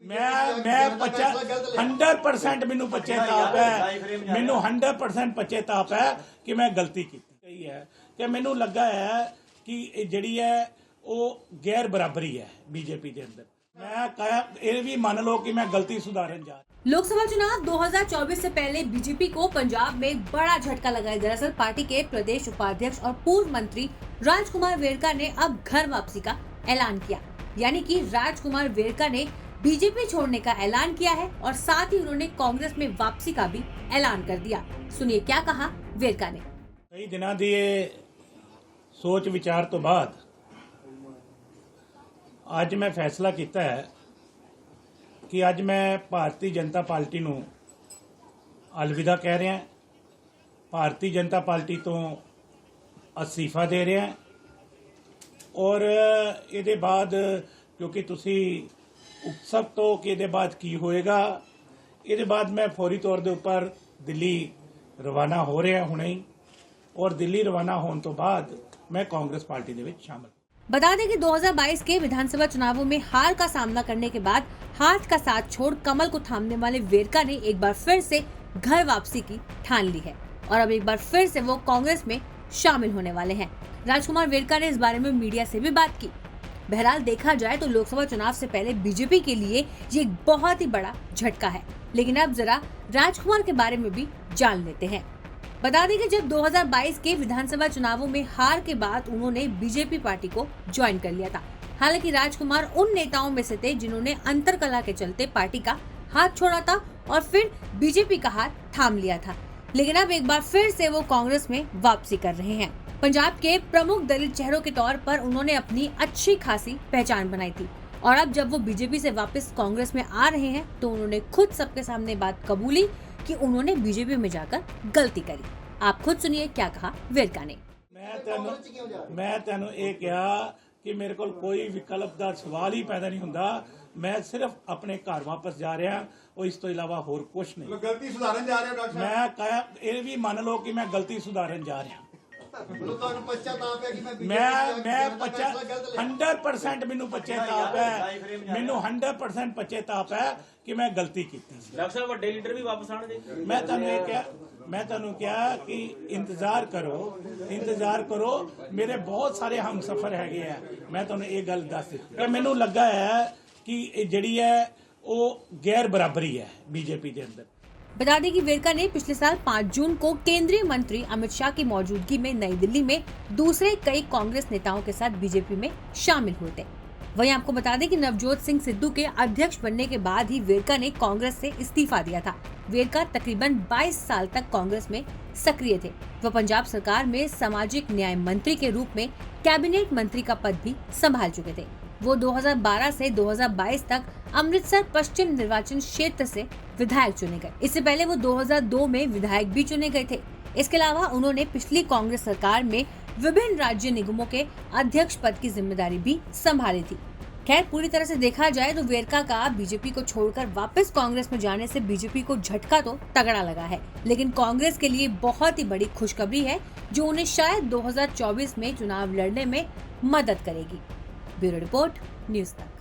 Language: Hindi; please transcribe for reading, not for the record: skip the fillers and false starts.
मैं 100% मैनू पश्चाताप है, मैनू 100% पश्चाताप है कि मैं गलती की है कि मैनू लगा है कि जिहड़ी है वो गैर बराबरी है बीजेपी के अंदर। मैं कहा ये भी मान लो कि मैं गलती सुधारन जा। लोकसभा चुनाव 2024 से पहले बीजेपी को पंजाब में एक बड़ा झटका लगा है। दरअसल पार्टी के प्रदेश उपाध्यक्ष और पूर्व मंत्री राजकुमार वेरका ने अब घर वापसी का ऐलान किया, यानी कि राजकुमार वेरका ने बीजेपी छोड़ने का ऐलान किया है और साथ ही उन्होंने कांग्रेस में वापसी का भी ऐलान कर दिया। सुनिए क्या कहा वेरका ने। कई दिनों की सोच विचार तो बाद आज मैं फैसला किया है कि आज मैं भारतीय जनता पार्टी नूं अलविदा कह रहा, भारतीय जनता पार्टी तो अस्तीफा दे रहा और ये बाद क्योंकि तुसी उत्सव तो कि ये बाद की होएगा, ये बाद मैं फौरी तौर के उपर दिल्ली रवाना हो रहा हुणे ही और दिल्ली रवाना होने तो बाद मैं कांग्रेस पार्टी दे विच शामिल। बता दें कि 2022 के विधानसभा चुनावों में हार का सामना करने के बाद हाथ का साथ छोड़ कमल को थामने वाले वेरका ने एक बार फिर से घर वापसी की ठान ली है और अब एक बार फिर से वो कांग्रेस में शामिल होने वाले हैं। राजकुमार वेरका ने इस बारे में मीडिया से भी बात की। बहरहाल देखा जाए तो लोकसभा चुनाव से पहले बीजेपी के लिए ये एक बहुत ही बड़ा झटका है, लेकिन अब जरा राजकुमार के बारे में भी जान लेते हैं। बता दें कि जब 2022 के विधानसभा चुनावों में हार के बाद उन्होंने बीजेपी पार्टी को ज्वाइन कर लिया था। हालांकि राजकुमार उन नेताओं में से थे जिन्होंने अंतरकलह के चलते पार्टी का हाथ छोड़ा था और फिर बीजेपी का हाथ थाम लिया था, लेकिन अब एक बार फिर से वो कांग्रेस में वापसी कर रहे हैं। पंजाब के प्रमुख दलित चेहरों के तौर पर उन्होंने अपनी अच्छी खासी पहचान बनाई थी और अब जब वो बीजेपी से वापस कांग्रेस में आ रहे हैं तो उन्होंने खुद सबके सामने बात कबूली कि उन्होंने बीजेपी में जाकर गलती करी। आप खुद सुनिए क्या कहा वेरका ने। मैं तेनों ये कहा कि मेरे को कोई विकल्प का सवाल ही पैदा नहीं हुंदा, मैं सिर्फ अपने घर वापस जा रहा और इस तो इलावा होर कुछ नहीं। गलती सुधारन जा रहे हो डॉक्टर मैं कहा ये भी मान लो कि मैं गलती सुधारन जा रहा। मैं 100% मैनू पश्चाताप है, मैनू 100% पश्चाताप है कि मैं गलती की। डॉक्टर साहब वड्डे लीडर भी वापस आने दे। मैं तेनों क्या कि इंतजार करो, मेरे बहुत सारे हम सफर है। मैं तेनों ये गल दस कि मैनू लगा है कि जिहड़ी है वो गैर बराबरी है बीजेपी के अंदर। बता दें कि वेरका ने पिछले साल 5 जून को केंद्रीय मंत्री अमित शाह की मौजूदगी में नई दिल्ली में दूसरे कई कांग्रेस नेताओं के साथ बीजेपी में शामिल हुए थे। वहीं आपको बता दें कि नवजोत सिंह सिद्धू के अध्यक्ष बनने के बाद ही वेरका ने कांग्रेस से इस्तीफा दिया था। वेरका तकरीबन 22 साल तक कांग्रेस में सक्रिय थे। वह पंजाब सरकार में सामाजिक न्याय मंत्री के रूप में कैबिनेट मंत्री का पद भी संभाल चुके थे। वो 2012 से 2022 तक अमृतसर पश्चिम निर्वाचन क्षेत्र से विधायक चुने गए। इससे पहले वो 2002 में विधायक भी चुने गए थे। इसके अलावा उन्होंने पिछली कांग्रेस सरकार में विभिन्न राज्य निगमों के अध्यक्ष पद की जिम्मेदारी भी संभाली थी। खैर, पूरी तरह से देखा जाए तो वेरका का बीजेपी को छोड़कर वापस कांग्रेस में जाने से बीजेपी को झटका तो तगड़ा लगा है, लेकिन कांग्रेस के लिए बहुत ही बड़ी खुशखबरी है जो उन्हें शायद 2024 में चुनाव लड़ने में मदद करेगी। ब्यूरो रिपोर्ट, न्यूज़ तक।